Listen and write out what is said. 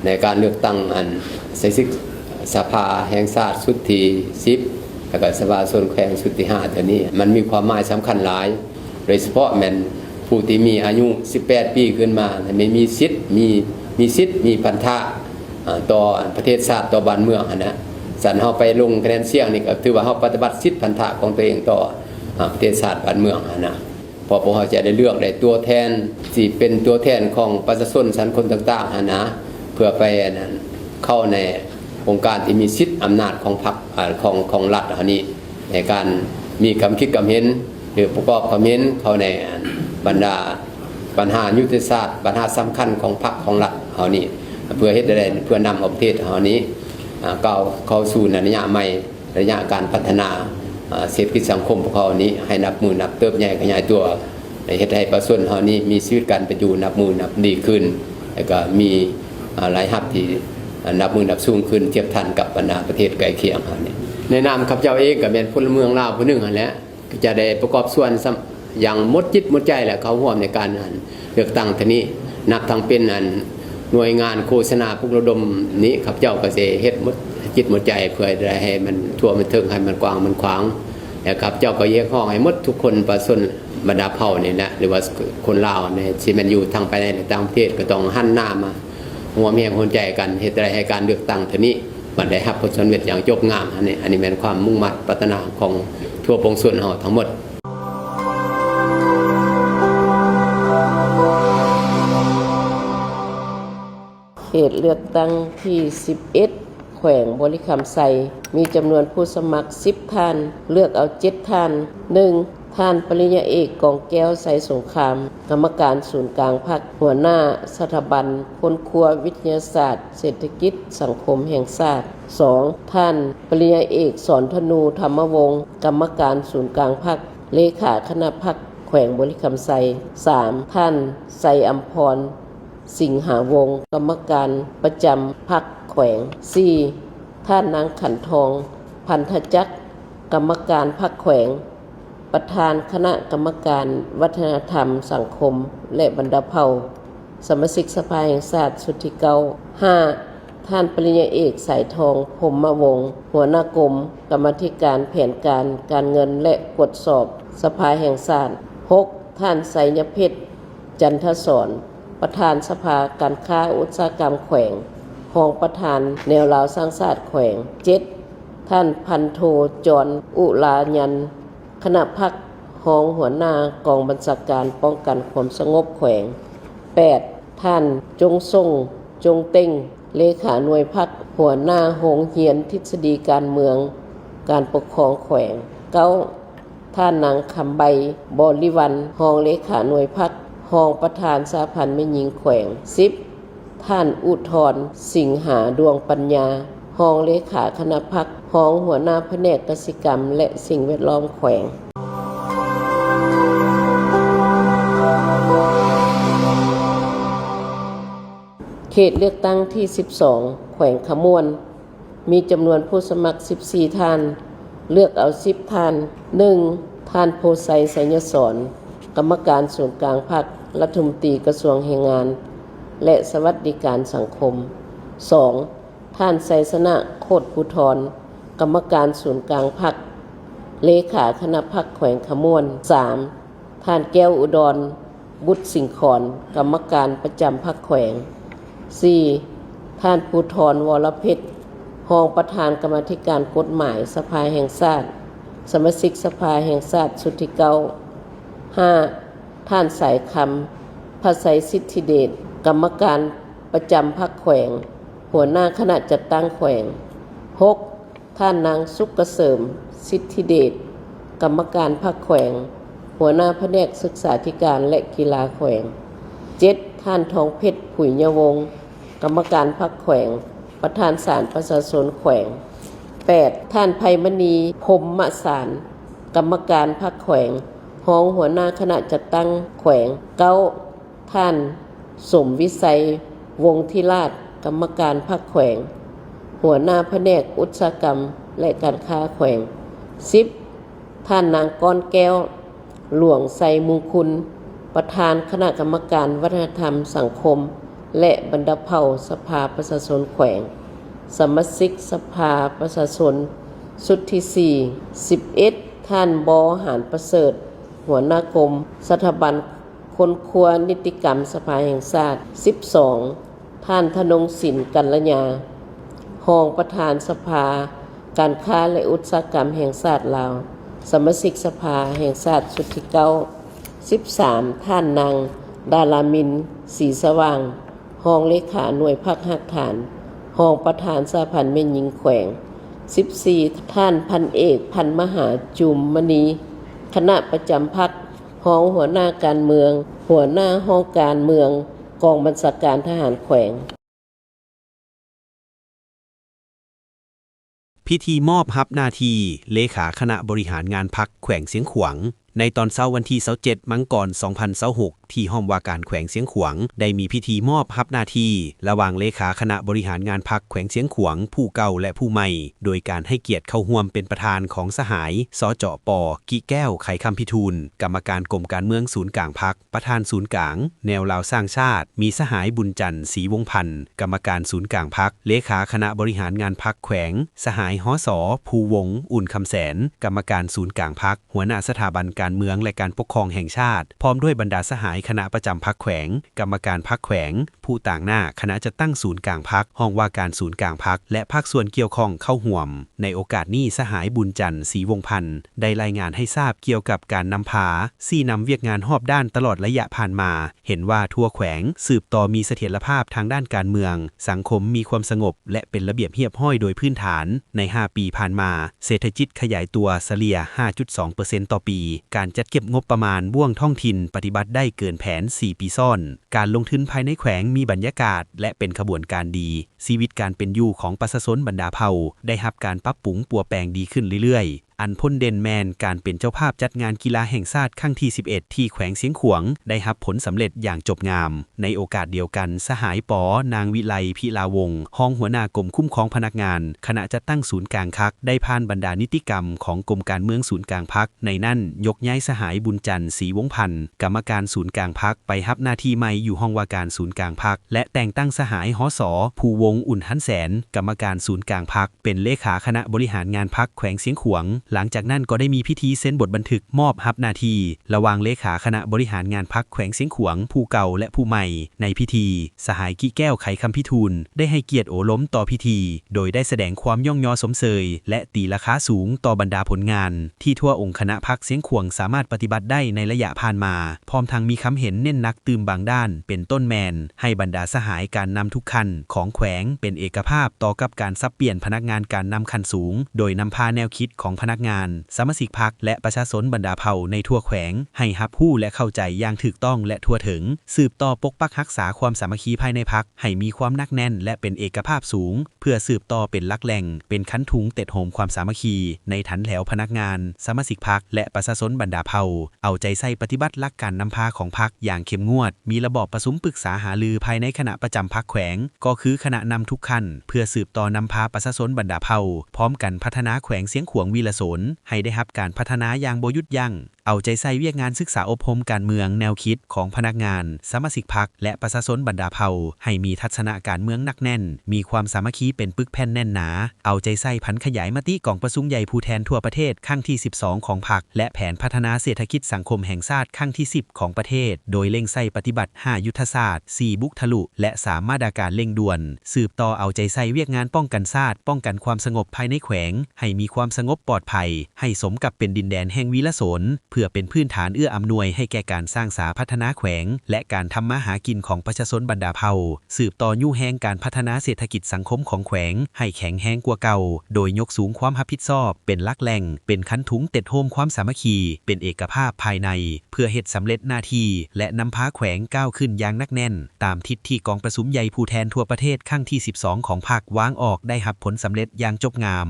ในการเลือกตั้งอันสภาแห่งชาติชุดที่10แล้วก็สภาส่วนแขวงชุดที่5ตัวนี้มันมีความหมายสำคัญหลายโดยเฉพาะแม่นผู้ที่มีอายุ18ปีขึ้นมาไม่มีสิทธิ์มีพันธะต่อประเทศชาติต่อบ้านเมืองนะสันเฮาไปลงคะแนนเสียงนี่ก็ถือว่าเฮาปฏิบัติสิทธิพันธะของตัวเองต่อประเทศชาติบ้านเมืองนะพอพวกเขาจะได้เลือกได้ตัวแทนที่เป็นตัวแทนของประชาชนสันคนต่างๆนะเพื่อไปนั้นเข้าในองค์การที่มีสิทธิอำนาจของพรรคของรัฐอันนี้ในการมีความคิดความเห็นหรือประกอบความเห็นเข้าในบรรดาปัญหายุทธศาสตร์ปัญหาสำคัญของพรรคของรัฐเฮานี้เพื่อเฮ็ดได้เพื่อนำประเทศเฮานี้ก้าวเข้าสู่ระยะใหม่ระยะการพัฒนาเศรษฐกิจสังคมของเขานี้ให้นับมือนับเติบใหญ่ขยายตัวเฮ็ดให้ประชาชนเฮานี้มีชีวิตการเป็นอยู่นับมือนับดีขึ้นแล้วก็มีรายรับที่นับมือนับสูงขึ้นเทียบทันกับบรรดาประเทศใกล้เคียงเฮานี้ในนามข้าพเจ้าเองก็เป็นพลเมืองลาวผู้หนึ่งหั่นแหละจะได้ประกอบส่วนอย่างหมดจิตหมดใจแหละเขาร่วมในการเลือกตั้งทีนี้นับทั้งเป็นหน่วยงานโฆษณาพวกระดมนี้ข้าพเจ้าก็สิเฮ็ดหมดจิตหมดใจเพื่อได้ให้มันทั่วมันถึงให้มันกว้างมันขวางแล้วข้าพเจ้าก็เรียกร้องให้หมดทุกคนประชาชนบรรดาเผ่านี่แหละหรือว่าคนลาวในที่มันอยู่ทางไปในต่างประเทศก็ต้องหันหน้ามาร่วมแรงร่วมใจกันเฮ็ดได้ให้การเลือกตั้งทีนี้มันได้รับผลสำเร็จอย่างจบงามอันนี้เป็นความมุ่งมั่นปรารถนาของทั่วปวงชนเฮาทั้งหมดเขตเลือกตั้งที่11แขวงบริคำไซมีจำนวนผู้สมัคร10ท่านเลือกเอา7ท่าน 1. ท่านปริญญาเอกกองแก้วไสสงครามกรรมการศูนย์กลางพรรคหัวหน้าสถาบันค้นคว้าวิทยาศาสตร์เศรษฐกิจสังคมแห่งชาติ 2. ท่านปริญญาเอกสอนธนูธรรมวงศ์กรรมการศูนย์กลางพรรคเลขาคณะพรรคแขวงบริคำไซ 3. ท่านไสอัมพรสิงหาวงศ์กรรมการประจำพรรคแขวง 4. ท่านนางขันทองพันธจักรกรรมการพรรคแขวงประธานคณะกรรมการวัฒนธรรมสังคมและบรรดาเผ่าสมาชิกสภาแห่งชาติสุทธิเกา 5. ท่านปริญญาเอกสายทองพรหมวงศ์หัวหน้ากรมกรรมาธิการแผนการเงินและกฎสอบสภาแห่งชาติ 6. ท่านไสยเพชรจันทศรประธานสภาการค้าอุตสาหกรรมแขวงรองประธานแนวลาวสร้างชาติแขวง 7. ท่านพันโทจรอุลายันคณะพรรครองหัวหน้ากองบัญชาการป้องกันความสงบแขวง 8. ท่านจงทรงจงเต็งเลขาหน่วยพรรคหัวหน้าโรงเรียนทฤษฎีการเมืองการปกครองแขวง 9. ท่านนางคำใบบริวันรองเลขาหน่วยพรรครองประธานสหพันธ์แม่หญิงแขวง 10. ท่านอุทธรสิงหาดวงปัญญารองเลขาคณะพรรครองหัวหน้าแผนกกสิกรรมและสิ่งแวดล้อมแขวงเขตเลือกตั้งที่12แขวงขมวนมีจำนวนผู้สมัคร14ท่านเลือกเอา10ท่าน 1. ท่านโพไซไสยสอนกรรมการส่วนกลางพรรครัฐมนตรีกระทรวงแรงงานและสวัสดิการสังคม 2. ท่านไสสนะโคตรภูธรกรรมการศูนย์กลางพรรคเลขาคณะพรรคแขวงขมวน 3. ท่านแก้วอุดรบุตรสิงขรกรรมการประจำพรรคแขวง 4. ท่านภูธรวรเพชรรองประธานกรรมาธิการกฎหมายสภาแห่งชาติสมาชิกสภาแห่งชาติสุทธิเกา 5. ท่านสายคำภาษัยสิทธิเดชกรรมการประจำพรรคแขวงหัวหน้าคณะจัดตั้งแขวง 6. ท่านนางสุกเกษมสิทธิเดชกรรมการพรรคแขวงหัวหน้าแผนกศึกษาธิการและกีฬาแขวง 7. ท่านทองเพชรผุยยวงศ์กรรมการพรรคแขวงประธานศาลประชาชนแขวง 8. ท่านไพมณีพรหมสารกรรมการพรรคแขวงรองหัวหน้าคณะจัดตั้งแขวง 9. ท่านสมวิสัยวงศ์ธิราชกรรมการพรรคแขวงหัวหน้าแผนกอุตสาหกรรมและการค้าแขวง 10. ท่านนางก้อนแก้วหลวงไซมุงคุณประธานคณะกรรมการวัฒนธรรมสังคม และบรรดาเผ่าสภาประชาชนแขวงสมาชิกสภาประชาชนสุดที่ 4 11 ท่านบหารประเสริฐหัวหน้ากรมสถาบันคนครัวนิติกรรมสภาแห่งชาติ12 ท่านธนงศิลป์กัลยารองประธานสภาการค้าและอุตสาหกรรมแห่งชาติลาวสมาชิกสภาแห่งชาติสุดที่13 ท่านนางดารามินศรีสว่างรองเลขาหน่วยพักหักฐานรองประธานสหพันธ์แม่หญิงแขวง14 ท่านพันเอกพันมหาจุมมณีคณะประจำพรรครองหัวหน้าการเมืองหัวหน้าห้องการเมืองกองบัญชาการทหารแขวงพิธีมอบรับหน้าที่เลขาคณะบริหารงานพรรคแขวงเสียงขวางในตอนเช้าวันที่27 มังกร 2026ที่ห้องว่าการแขวงเสียงขวางได้มีพิธีมอบรับหน้าที่ระหว่างเลขาคณะบริหารงานพรรคแขวงเสียงขวางผู้เก่าและผู้ใหม่โดยการให้เกียรติเข้าร่วมเป็นประธานของสหายสจป.กิแก้วไขคำพิทูลกรรมการกรมการเมืองศูนย์กลางพรรคประธานศูนย์กลางแนวลาวสร้างชาติมีสหายบุญจันทร์ศรีวงศ์พันธ์กรรมการศูนย์กลางพรรคเลขาคณะบริหารงานพรรคแขวงสหายหส.ภูวงศ์อุ่นคำแสนกรรมการศูนย์กลางพรรคหัวหน้าสถาบันการเมืองและการปกครองแห่งชาติพร้อมด้วยบรรดาสหายคณะประจำพรรคแขวงกรรมการพรรคแขวงผู้ต่างหน้าคณะจัดตั้งศูนย์กลางพรรคห้องว่าการศูนย์กลางพรรคและภาคส่วนเกี่ยวข้องเข้าร่วมในโอกาสนี้สหายบุญจันทร์ศรีวงศ์พันธ์ได้รายงานให้ทราบเกี่ยวกับการนำพา4นำเวียกงานรอบด้านตลอดระยะผ่านมาเห็นว่าทั่วแขวงสืบต่อมีเสถียรภาพทางด้านการเมืองสังคมมีความสงบและเป็นระเบียบเรียบร้อยโดยพื้นฐานใน5ปีผ่านมาเศรษฐกิจขยายตัวเฉลี่ย 5.2% ต่อปีการจัดเก็บงบประมาณบ่วงท้องถิ่นปฏิบัติได้เกินแผน4 ปีซ้อนการลงทุนภายในแขวงมีบรรยากาศและเป็นขบวนการดีชีวิตการเป็นอยู่ของประชาชนบรรดาเผ่าได้รับการปรับปรุงปัวแปลงดีขึ้นเรื่อยๆอันพ้นเด่นแมนการเป็นเจ้าภาพจัดงานกีฬาแห่งชาติครั้งที่11ที่แขวงเสียงขวางได้รับผลสำเร็จอย่างจบงามในโอกาสเดียวกันสหายปนางวิไลพิลาวงศ์ห้องหัวหน้ากรมคุ้มครองพนักงานคณะจัดตั้งศูนย์กลางพรรคได้ผ่านบรรดานิติกรรมของกรมการเมืองศูนย์กลางพรรคในนั่นยกย้ายสหายบุญจันทร์ศรีวงศ์พันธ์กรรมการศูนย์กลางพรรคไปรับหน้าที่ใหม่อยู่ห้องว่าการศูนย์กลางพรรคและแต่งตั้งสหายหส.ภูวงศ์อุ่นหันแสนกรรมการศูนย์กลางพรรคเป็นเลขาคณะบริหารงานพรรคแขวงเสียงขวางหลังจากนั้นก็ได้มีพิธีเซ็นบทบันทึกมอบรับหน้าที่ระหว่างเลขาคณะบริหารงานพรรคแขวงเสียงขวางผู้เก่าและผู้ใหม่ในพิธีสหายกิแก้วไขคำพิทูลได้ให้เกียรติโอล้มต่อพิธีโดยได้แสดงความย่องยอสมเสยและตีราคาสูงต่อบรรดาผลงานที่ทั่วองค์คณะพรรคเสียงขวางสามารถปฏิบัติได้ในระยะผ่านมาพร้อมทั้งมีคำเห็นเน้นนักตื่มบางด้านเป็นต้นแมนให้บรรดาสหายการนำทุกขั้นของแขวงเป็นเอกภาพต่อกับการสับเปลี่ยนพนักงานการนำขั้นสูงโดยนำพาแนวคิดของพนักงานสมาชิกพรรคและประชาชนบรรดาเผ่าในทั่วแขวงให้รับรู้และเข้าใจอย่างถูกต้องและทั่วถึงสืบต่อปกปักรักษาความสามัคคีภายในพรรคให้มีความหนักแน่นและเป็นเอกภาพสูงเพื่อสืบต่อเป็นหลักแหล่งเป็นคันถุงเต็ดโหมความสามัคคีในฐานแถวพนักงานสมาชิกพรรคและประชาชนบรรดาเผ่าเอาใจใส่ปฏิบัติหลักการนำพาของพรรคอย่างเข้มงวดมีระบอบประชุมปรึกษาหารือภายในคณะประจำพรรคแขวงก็คือคณะนำทุกขั้นเพื่อสืบต่อนำพาประชาชนบรรดาเผ่าพร้อมกันพัฒนาแขวงเสียงขวางวีระโสนให้ได้รับการพัฒนาอย่างบ่หยุดยั้งเอาใจใส่เวียกงานศึกษาอบรมการเมืองแนวคิดของพนักงานสมาชิกพรรคและประชาชนบรรดาเผ่าให้มีทัศนะการเมืองหนักแน่นมีความสามัคคีเป็นปึกแผ่นแน่นหนาเอาใจใส่ผันขยายมติกองประชุมใหญ่ผู้แทนทั่วประเทศครั้งที่12ของพรรคและแผนพัฒนาเศรษฐกิจสังคมแห่งชาติครั้งที่10ของประเทศโดยเร่งใส่ปฏิบัติ5ยุทธศาสตร์4บุกทะลุและ3มาตรการเร่งด่วนสืบต่อเอาใจใส่เวียกงานป้องกันชาติป้องกันความสงบภายในแขวงให้มีความสงบปลอดภัยให้สมกับเป็นดินแดนแห่งวีระโสนเพื่อเป็นพื้นฐานเอื้ออำนวยให้แก่การสร้างสาพัฒนาแขวงและการทำมาหากินของประชาชนบรรดาเผ่าสืบต่อยู่แห่งการพัฒนาเศรษฐกิจสังคมของแขวงให้แข็งแรงกว่าเก่าโดยยกสูงความรับผิดชอบเป็นหลักแหล่งเป็นคันถุงเต็ดโฮมความสามัคคีเป็นเอกภาพภายในเพื่อเฮ็ดสำเร็จหน้าที่และนำพาแขวงก้าวขึ้นอย่างนักแน่นตามทิศที่กองประชุมใหญ่ผู้แทนทั่วประเทศครั้งที่12ของพรรควางออกได้รับผลสำเร็จอย่างจบงาม